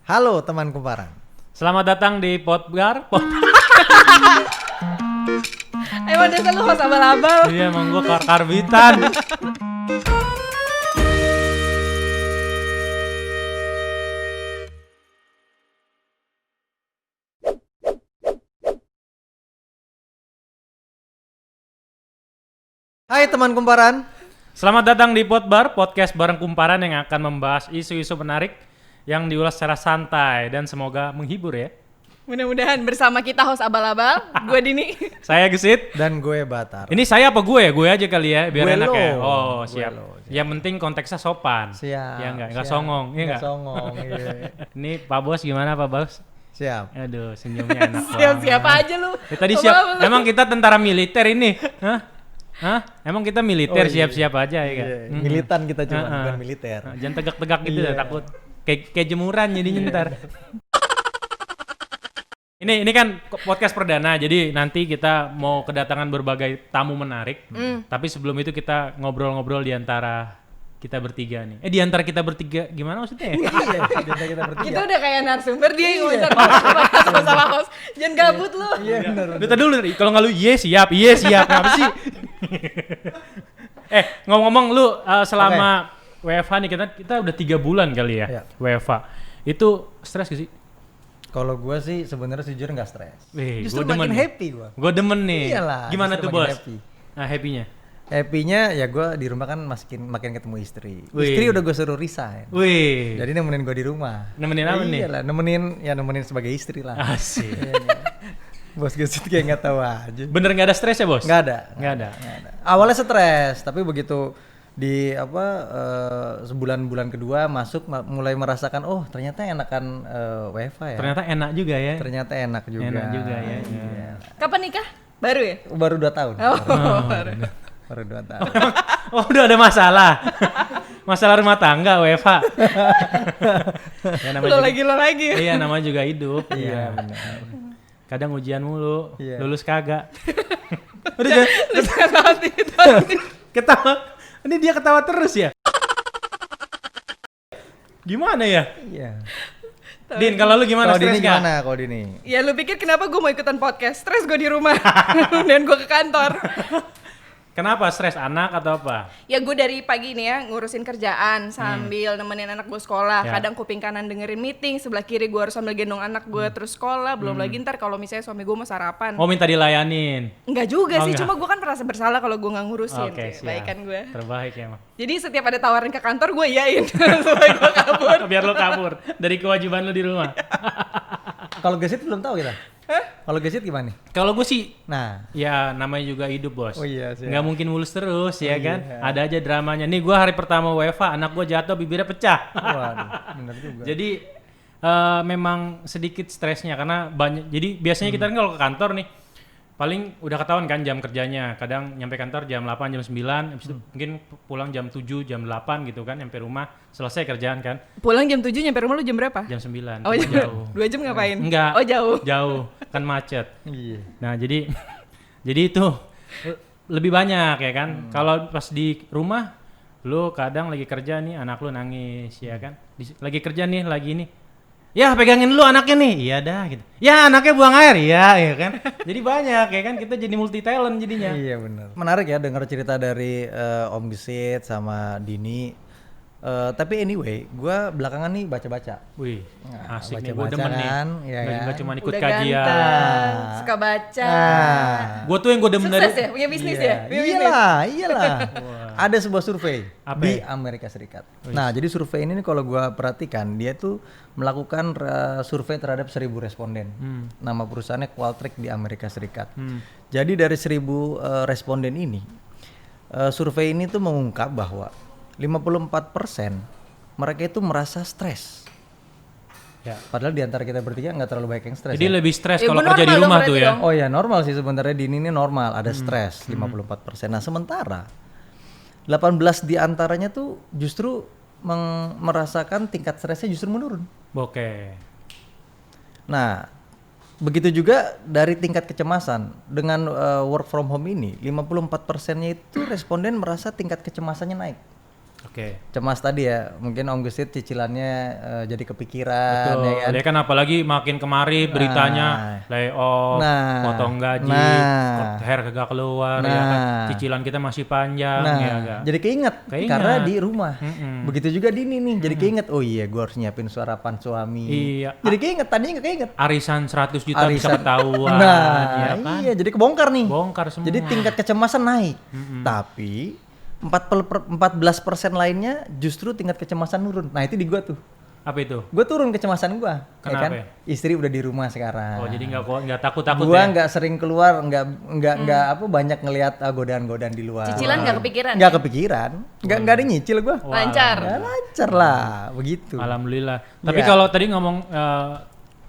Halo teman kumparan. Selamat datang di Potgar. Emang dasar lu host abal-abal. Iya, emang gue karbitan. Hai teman kumparan. Selamat datang di Potbar, podcast bareng kumparan yang akan membahas isu-isu menarik yang diulas secara santai dan semoga menghibur ya. Mudah-mudahan bersama kita host abal-abal, gue Dini. Saya Gesit. Dan gue Batar. Ini saya apa gue ya? Gue aja kali ya, biar Gue enak lo. ya. Oh, Gue siap. lo, siap. Yang penting konteksnya sopan. Siap. Ya enggak siap. songong, ya enggak? Songong, iya. Ini Pak Bos gimana Pak Bos? Siap. Aduh, senyumnya enak banget. Siapa aja lu. Ya, tadi siap. Emang kita tentara militer ini. Hah? Emang kita militer Oh, iya. siap-siap aja ya kan? Iya, militan kita cuma, Heeh. bukan militer. Jangan tegak-tegak gitu Iya. ya, takut kayak jemuran jadinya ntar. Ini kan podcast perdana, jadi nanti kita mau kedatangan berbagai tamu menarik. Tapi sebelum itu kita ngobrol-ngobrol di antara kita bertiga nih. Di antara kita bertiga gimana maksudnya? Iya, kita bertiga. Kita udah kayak narasumber, dia yang wawancara host sama host. Jangan gabut lu. Iya benar. Lu tadi dulu, kalau nggak lu siap, kenapa sih? Ngomong-ngomong lu selama WFH nih, kita udah 3 bulan kali ya Iya. WFH. Itu stres gak sih? Kalau gue sih sebenarnya jujur nggak stres. Wih, Justru gua demen makin nih. happy gue. Gue demen nih. Iyalah, Gimana justru tuh makin bos? happy. Nah, happynya? Happy-nya ya gue di rumah kan makin ketemu istri. Wih. Istri udah gue suruh resign. Wih. Jadi nemenin gue di rumah. Nemenin apa nih? Iyalah, nemenin sebagai istri lah. Asik. Bos Gesit kayak nggak tahu aja. Bener nggak ada stres ya bos? Nggak ada. Nggak ada. Awalnya stres, tapi begitu di sebulan-bulan kedua masuk mulai merasakan ternyata enakan WFH ya. Ternyata enak juga ya. Ternyata enak juga. Enak juga ya. Iya. Kapan nikah? Baru ya? Baru 2 tahun. Oh, Baru 2 tahun. Oh, udah ada masalah. Masalah rumah tangga WFH. Ya, lo lagi. Iya, namanya juga hidup. Iya benar. Kadang ujian mulu, Iya. lulus kagak. Udah jangan Lu jangan hati. ketawa. Ini dia ketawa terus ya. Gimana ya? Iya. Din, kalau lu gimana, Kalau stres Dini nggak? gimana kalau Dini? Ya lu pikir kenapa gue mau ikutan podcast? Stres gue di rumah. Dan gue ke kantor. Kenapa stres, anak atau apa? Ya gue dari pagi nih ya ngurusin kerjaan sambil nemenin anak gue sekolah. Ya. Kadang kuping kanan dengerin meeting, sebelah kiri gue harus sambil gendong anak gue terus sekolah. Belum lagi ntar kalau misalnya suami gue mau sarapan. Oh, minta dilayanin. Enggak juga Oh, sih, enggak. cuma gue kan merasa bersalah kalau gue nggak ngurusin. Oke, Kayak siap. baikan gue. Terbaik ya, Mak. Jadi setiap ada tawaran ke kantor gue iyain supaya gue kabur. Biar lo kabur dari kewajiban lo di rumah. Kalau Gesit belum tahu kita. Kalau Gesit gimana nih? Kalau gue sih, Nah, ya namanya juga hidup bos. Oh iya, siap. Nggak mungkin mulus terus ya kan. iya. Ada aja dramanya. Nih gue hari pertama WFH, anak gue jatuh bibirnya pecah. waduh, benar juga. Jadi memang sedikit stresnya karena banyak. Jadi biasanya kita kan kalau ke kantor nih, paling udah ketahuan kan jam kerjanya. Kadang nyampe kantor jam 8, jam 9, habis itu mungkin pulang jam 7, jam 8 gitu kan, nyampe rumah selesai kerjaan kan. Pulang jam 7 nyampe rumah lu jam berapa? Jam 9. Oh jauh. 2 jam ngapain? Enggak. Oh jauh. Jauh, kan macet. Iya. Nah, jadi itu lebih banyak ya kan. Kalau pas di rumah lu kadang lagi kerja nih, anak lu nangis ya kan. Lagi kerja nih, lagi ini. Ya, pegangin lu anaknya nih. Iya dah gitu. Ya, anaknya buang air. Iya, ya kan. Jadi banyak ya kan, kita jadi multi talent jadinya. Iya benar. Menarik ya dengar cerita dari Om Gesit sama Dini. Tapi anyway, gue belakangan nih baca-baca. Wih, Nah, asik nih, gue baca-baca demen nih. kan, ya Nggak kan? cuma ikut Udah kajian. ganteng, suka baca. Gue tuh yang gue demen Sukses dari ya, punya bisnis Iya, ya? Punya bisnis. iyalah. Ada sebuah survei Apa di ya? Amerika Serikat. Nah, jadi survei ini nih kalau gua perhatikan, dia tuh melakukan survei terhadap 1.000 responden. Nama perusahaannya Qualtrics di Amerika Serikat. Jadi dari 1.000 responden ini, survei ini tuh mengungkap bahwa 54% mereka itu merasa stres. Ya. Padahal di antara kita bertiga nggak terlalu banyak yang stres. Jadi ya. lebih stres Ya, kalau gua kerja di normal rumah dong tuh berarti ya. dong. Oh ya normal sih sebenarnya di ini normal ada stres 54%. Nah sementara 18 di antaranya tuh justru merasakan tingkat stresnya justru menurun. Oke. Nah begitu juga dari tingkat kecemasan dengan work from home ini 54%-nya itu responden merasa tingkat kecemasannya naik. Oke. Cemas tadi ya, mungkin Om Gesit cicilannya jadi kepikiran. Betul. Ya kan? Ya kan apalagi makin kemari beritanya layoff, potong gaji, THR kagak keluar ya kan. Cicilan kita masih panjang ya kan. Jadi keinget karena di rumah. Begitu juga Dini nih, jadi keinget. Oh iya, gue harus nyiapin sarapan suami. Iya. Jadi keinget, tadinya nggak keinget. Arisan 100 juta bisa ketahuan. Ya kan? Iya, jadi kebongkar nih. Bongkar semua. Jadi tingkat kecemasan naik. Tapi 14% lainnya justru tingkat kecemasan turun. Nah, itu di gua tuh. Apa itu? Gue turun kecemasan gua. Kenapa Ya kan? ya? Istri udah di rumah sekarang. Oh, jadi nggak takut-takut Gua ya? nggak sering keluar, nggak banyak ngelihat godaan-godaan di luar. Cicilan nggak kepikiran? Nggak kepikiran. Nggak ada nyicil gua. Lancar. Ya, lancar lah, begitu. Alhamdulillah. Tapi kalau tadi ngomong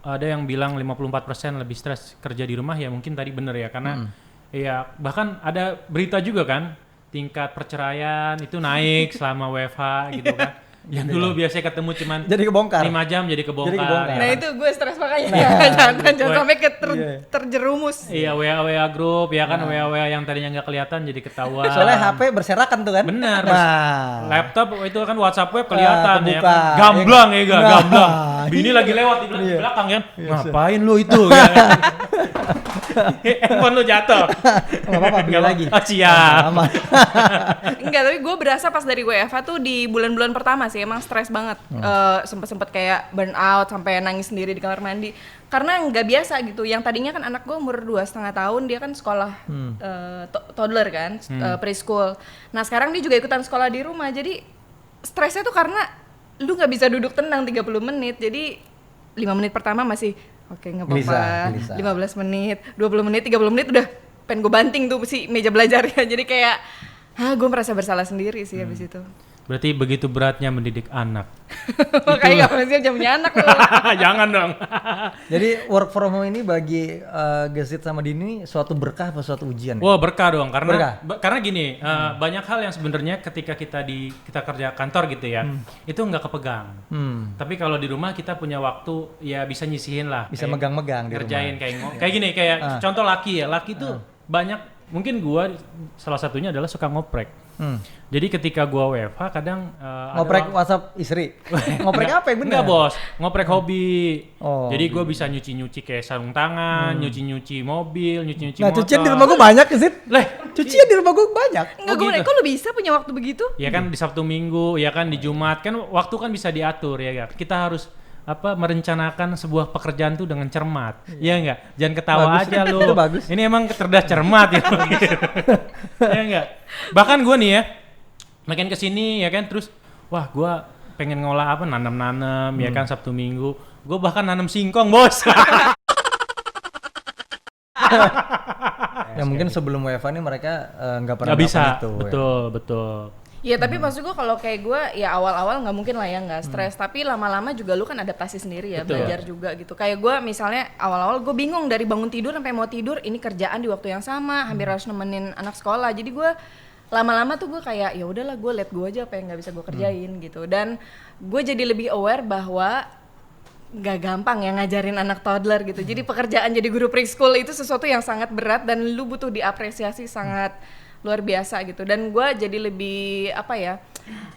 ada yang bilang 54% lebih stres kerja di rumah, ya mungkin tadi bener ya, karena ya bahkan ada berita juga kan, tingkat perceraian itu naik selama WFH gitu kan. Yang dulu biasanya ketemu cuman jadi kebongkar. 5 jam jadi kebongkar. Nah, itu gue stres makanya. Jangan sampai terjerumus. Iya, WA grup ya kan, WA yang tadinya nggak kelihatan jadi ketahuan. Soalnya HP berserakan tuh kan. Benar. Nah. Laptop itu kan WhatsApp web kelihatan ya kebuka. kan. Gamblang ya gak? Gamblang. Bini Iya. lagi lewat di belakang kan. Ngapain lu itu? Ya kan? Handphone lu jatuh. Nggak apa-apa, beli lagi. Oh, siap. Aman. Enggak, tapi gue berasa pas dari WFH tuh di bulan-bulan pertama sih emang stres banget. Sempet-sempet kayak burn out sampai nangis sendiri di kamar mandi. Karena nggak biasa gitu. Yang tadinya kan anak gue umur 2,5 tahun, dia kan sekolah toddler kan, preschool. Nah sekarang dia juga ikutan sekolah di rumah. Jadi stresnya tuh karena lu nggak bisa duduk tenang 30 menit. Jadi 5 menit pertama masih oke, nggak apa-apa. 15 menit, 20 menit, 30 menit udah pengen gue banting tuh si meja belajarnya. Jadi kayak gue merasa bersalah sendiri sih habis itu. Berarti begitu beratnya mendidik anak. Makanya gak masih jamnya anak loh. Jangan dong. Jadi work from home ini bagi Gesit sama Dini suatu berkah atau suatu ujian? Wah, berkah dong, karena gini, banyak hal yang sebenarnya ketika kita kerja kantor gitu ya, itu nggak kepegang. Tapi kalau di rumah kita punya waktu, ya bisa nyisihin lah. Bisa megang-megang di ngerjain rumah. kayak gini, kayak contoh laki tuh banyak, mungkin gua salah satunya adalah suka ngoprek. Jadi ketika gua WFH kadang ngoprek WhatsApp istri. Ngoprek apa yang bener? Enggak bos, ngoprek hobi. Oh, jadi gua bisa nyuci kayak sarung tangan, nyuci mobil, nyuci nah, motor. cucian di rumah gua banyak Gesit. Leh, Cucian di rumah gua banyak. Enggak, gue kok lu bisa punya waktu begitu? ya kan di Sabtu Minggu, ya kan di Jumat, kan waktu kan bisa diatur ya kan. Kita harus merencanakan sebuah pekerjaan tuh dengan cermat. Iya enggak? Jangan ketawa Bagus, aja lu. itu bagus. Ini emang cerdas cermat ya. Ya enggak? Bahkan gue nih ya, makin kesini ya kan, terus wah gue pengen ngolah nanam-nanam ya kan Sabtu Minggu. Gue bahkan nanam singkong bos. Ya mungkin sebelum WFH ini mereka nggak pernah Nggak bisa. melakukan itu. Betul. Ya tapi maksud gue kalau kayak gue ya awal-awal nggak mungkin lah ya nggak stres, tapi lama-lama juga lu kan adaptasi sendiri ya, belajar juga gitu. Kayak gue misalnya awal-awal gue bingung dari bangun tidur sampai mau tidur, ini kerjaan di waktu yang sama, hampir harus nemenin anak sekolah. Jadi gue lama-lama tuh gue kayak ya udahlah gue let gue aja apa yang nggak bisa gue kerjain gitu. Dan gue jadi lebih aware bahwa nggak gampang ya ngajarin anak toddler gitu. Jadi pekerjaan jadi guru preschool itu sesuatu yang sangat berat dan lu butuh diapresiasi sangat luar biasa gitu. Dan gue jadi lebih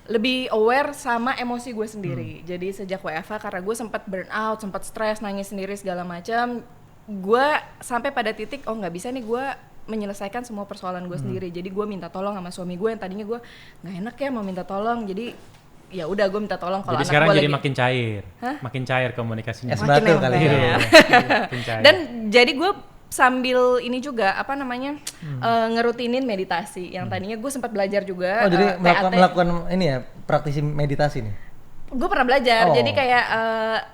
lebih aware sama emosi gue sendiri. Jadi sejak WFH karena gue sempat burn out, sempat stres, nangis sendiri segala macam, gue sampai pada titik nggak bisa nih gue menyelesaikan semua persoalan gue sendiri. Jadi gue minta tolong sama suami gue yang tadinya gue nggak enak ya mau minta tolong. Jadi ya udah gue minta tolong kalau anak gue lagi. Jadi sekarang jadi makin cair. Makin cair komunikasinya. Es batu kali ya. Makin cair. Dan jadi gue sambil ini juga ngerutinin meditasi yang tadinya gue sempat belajar juga. Oh jadi TAT. melakukan ini ya, praktisi meditasi nih. Gue pernah belajar, jadi kayak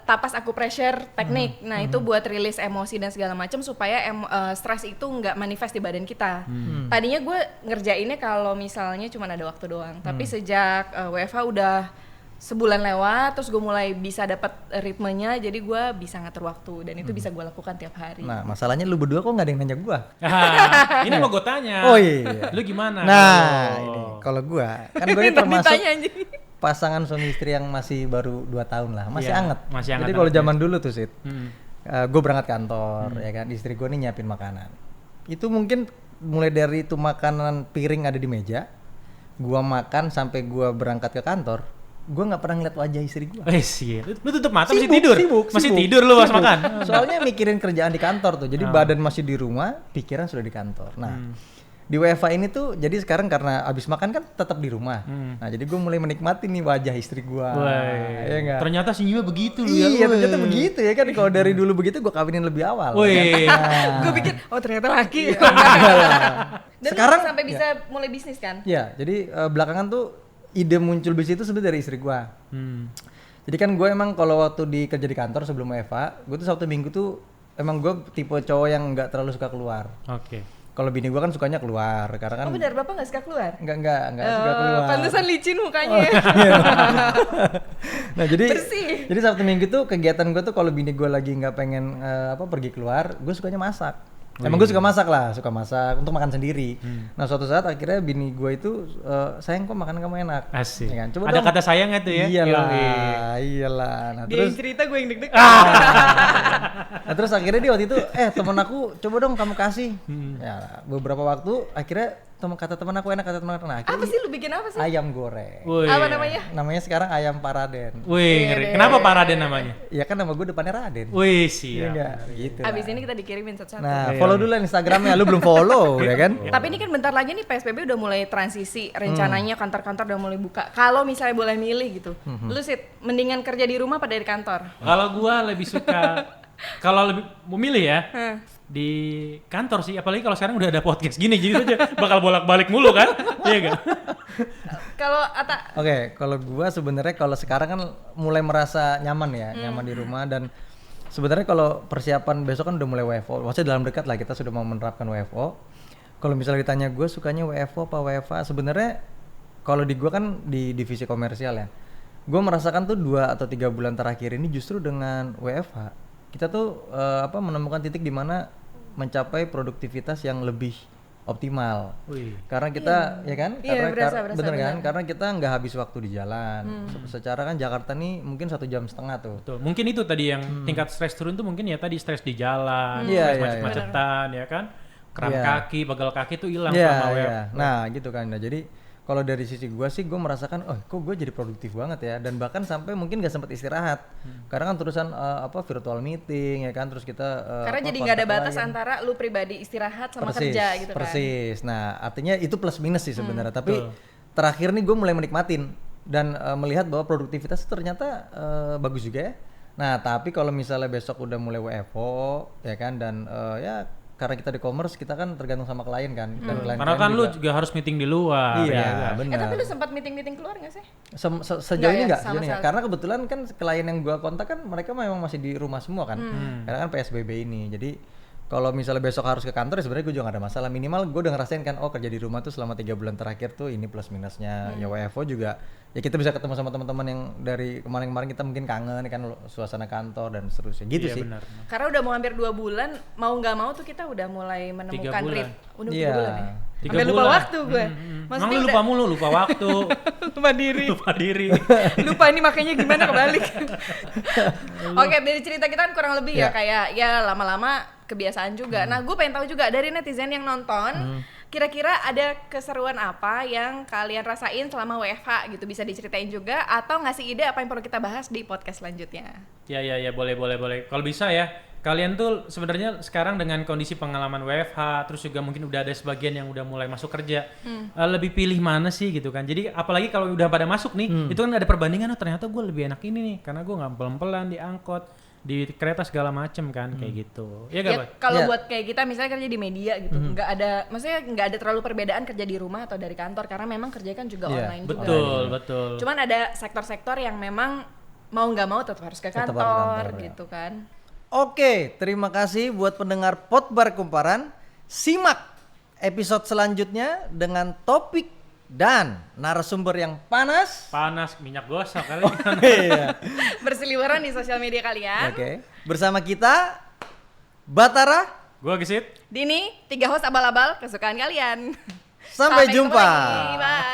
tapas acupressure teknik. Nah itu buat rilis emosi dan segala macam supaya stres itu nggak manifest di badan kita. Tadinya gue ngerjainnya kalau misalnya cuma ada waktu doang, tapi sejak WFH udah sebulan lewat, terus gue mulai bisa dapat ritmenya, jadi gue bisa ngatur waktu dan itu bisa gue lakukan tiap hari. Nah masalahnya lu berdua kok nggak ada yang nanya gue. Ini mau gue tanya. Oh iya. Lu gimana? Nah ini kalau gue kan gue ini termasuk Ditanya, pasangan suami istri yang masih baru 2 tahun lah, masih Iya, anget. masih Jadi anget-anget kalau ya. zaman dulu tuh Sid, gue berangkat kantor ya kan, istri gue nih nyiapin makanan. Itu mungkin mulai dari itu makanan piring ada di meja, gua makan sampai gua berangkat ke kantor, gua nggak pernah ngeliat wajah istri gua. Sih, lu tutup mata masih tidur. Masih sibuk. tidur lu pas makan. Soalnya mikirin kerjaan di kantor tuh. Jadi badan masih di rumah, pikiran sudah di kantor. Nah, di WFH ini tuh jadi sekarang karena abis makan kan tetap di rumah. Nah, jadi gue mulai menikmati nih wajah istri gue. Iya enggak? Ternyata senyumnya begitu lu ya. Iya, ternyata begitu ya kan. Kalau dari dulu begitu gue kawinin lebih awal. Wih. Gue pikir ternyata laki. Dan Sekarang sampai bisa mulai bisnis kan? Ya, jadi belakangan tuh ide muncul bisnis itu sebenarnya dari istri gue. Jadi kan gue emang kalau waktu kerja di kantor sebelum WFH, gue tuh Sabtu Minggu tuh emang gue tipe cowok yang nggak terlalu suka keluar. Oke. Kalau bini gue kan sukanya keluar, karena kan. Oh benar, bapak nggak suka keluar? Enggak suka keluar. Pantesan licin mukanya. Nah jadi Bersih. jadi Sabtu Minggu tuh kegiatan gue tuh kalau bini gue lagi nggak pengen pergi keluar, gue sukanya masak. Emang gue suka masak untuk makan sendiri. Nah suatu saat akhirnya bini gue itu sayang kok makanan kamu enak. Asik. Ya kan? Coba ada dong. kata sayang itu ya? Iyalah. Nah Dia yang terus cerita, gue yang deg-degan. Nah terus akhirnya dia waktu itu temen aku coba dong kamu kasih. Ya beberapa waktu akhirnya kata teman aku enak, nah akhirnya Apa sih lu bikin apa sih? ayam goreng. Wih. Apa namanya? Namanya sekarang ayam Paraden. Wih, ngeri. Kenapa Pak Raden namanya? Ya kan nama gue depannya Raden. Wih, Iya siap. enggak? Gitu. Abis lah. ini kita dikirimin satu-satu. Nah, follow dulu Instagramnya, lu belum follow ya kan? Tapi ini kan bentar lagi nih PSBB udah mulai transisi, rencananya kantor-kantor udah mulai buka. Kalau misalnya boleh milih gitu, lu sih mendingan kerja di rumah apa dari kantor? Kalau gua lebih suka kalau lebih memilih ya di kantor sih, apalagi kalau sekarang udah ada podcast gini jadi aja bakal bolak-balik mulu kan? Iya enggak? Kalau Ata, Oke, kalau gua sebenarnya kalau sekarang kan mulai merasa nyaman ya, nyaman di rumah dan sebenarnya kalau persiapan besok kan udah mulai WFO. Maksudnya dalam dekat lah kita sudah mau menerapkan WFO. Kalau misalnya ditanya gue sukanya WFO apa WFA, sebenarnya kalau di gua kan di divisi komersial ya. Gue merasakan tuh 2 atau 3 bulan terakhir ini justru dengan WFH kita tuh menemukan titik di mana mencapai produktivitas yang lebih optimal. Wih. Karena kita ya kan, Iya, berasa, bener kan, bener. karena kita nggak habis waktu di jalan. Secara kan Jakarta nih mungkin 1,5 jam tuh. Betul. Mungkin itu tadi yang tingkat stres turun tuh mungkin ya tadi stres di jalan, Iya, stres iya, macet-macetan ya kan. Kram Iya. kaki, pegal kaki tuh hilang Iya, sama iya. WFH. Nah gitu kan. Nah jadi kalau dari sisi gue sih gue merasakan kok gue jadi produktif banget ya, dan bahkan sampai mungkin gak sempat istirahat karena kan terusan virtual meeting ya kan, terus kita karena jadi nggak ada batas antara lu pribadi istirahat sama kerja gitu kan. Persis. Nah artinya itu plus minus sih sebenarnya, tapi terakhir nih gue mulai menikmatin dan melihat bahwa produktivitas itu ternyata bagus juga ya. Nah tapi kalau misalnya besok udah mulai WFO ya kan, dan ya karena kita di commerce kita kan tergantung sama klien kan, dan klien Karena kan lu juga harus meeting di luar. iya ya. benar. Tapi lu sempat meeting-meeting keluar nggak sih? Sejauh ini Nggak ya, enggak, sama sekali. karena kebetulan kan klien yang gua kontak kan mereka memang masih di rumah semua kan, karena kan PSBB ini. Jadi kalau misalnya besok harus ke kantor ya sebenarnya gue juga gak ada masalah, minimal gue udah ngerasain kan kerja di rumah tuh selama 3 bulan terakhir tuh ini plus minusnya. Ya WFO juga ya kita bisa ketemu sama teman-teman yang dari kemarin-kemarin kita mungkin kangen kan suasana kantor dan seterusnya gitu Iya, sih. benar. Karena udah mau hampir 2 bulan, mau nggak mau tuh kita udah mulai menemukan 3 bulan. rit. Udah 3 Iya. bulan ya? 3 Sampai lupa bulan. waktu gue. Emang lu lupa mulu, lupa waktu, lupa diri. lupa diri. Lupa ini makanya gimana kebalik. Oke, dari cerita kita kan kurang lebih ya kayak ya lama-lama kebiasaan juga. Nah, gue pengen tahu juga dari netizen yang nonton, kira-kira ada keseruan apa yang kalian rasain selama WFH gitu, bisa diceritain juga atau ngasih ide apa yang perlu kita bahas di podcast selanjutnya. Ya boleh. Kalau bisa ya, kalian tuh sebenarnya sekarang dengan kondisi pengalaman WFH, terus juga mungkin udah ada sebagian yang udah mulai masuk kerja, lebih pilih mana sih gitu kan. Jadi apalagi kalau udah pada masuk nih, itu kan ada perbandingan, ternyata gue lebih enak ini nih, karena gue nggak pelan-pelan di angkot, di kereta segala macem kan, kayak gitu. Iya gak, Pak? Kalau Ya. buat kayak kita misalnya kerja di media gitu, nggak ada, maksudnya nggak ada terlalu perbedaan kerja di rumah atau dari kantor karena memang kerja kan juga Iya, online juga. Betul. Cuman ada sektor-sektor yang memang mau nggak mau tetap harus ke Tetap harus ke kantor kantor, ya. gitu kan. Oke, terima kasih buat pendengar Potbar Kumparan. Simak episode selanjutnya dengan topik dan narasumber yang panas. Panas, minyak gosok kali. Iya. Berseliweran di sosial media kalian. Oke, bersama kita Batara. Gua Gesit. Dini, 3 host abal-abal kesukaan kalian. Sampai ketemu jumpa. lagi. Bye.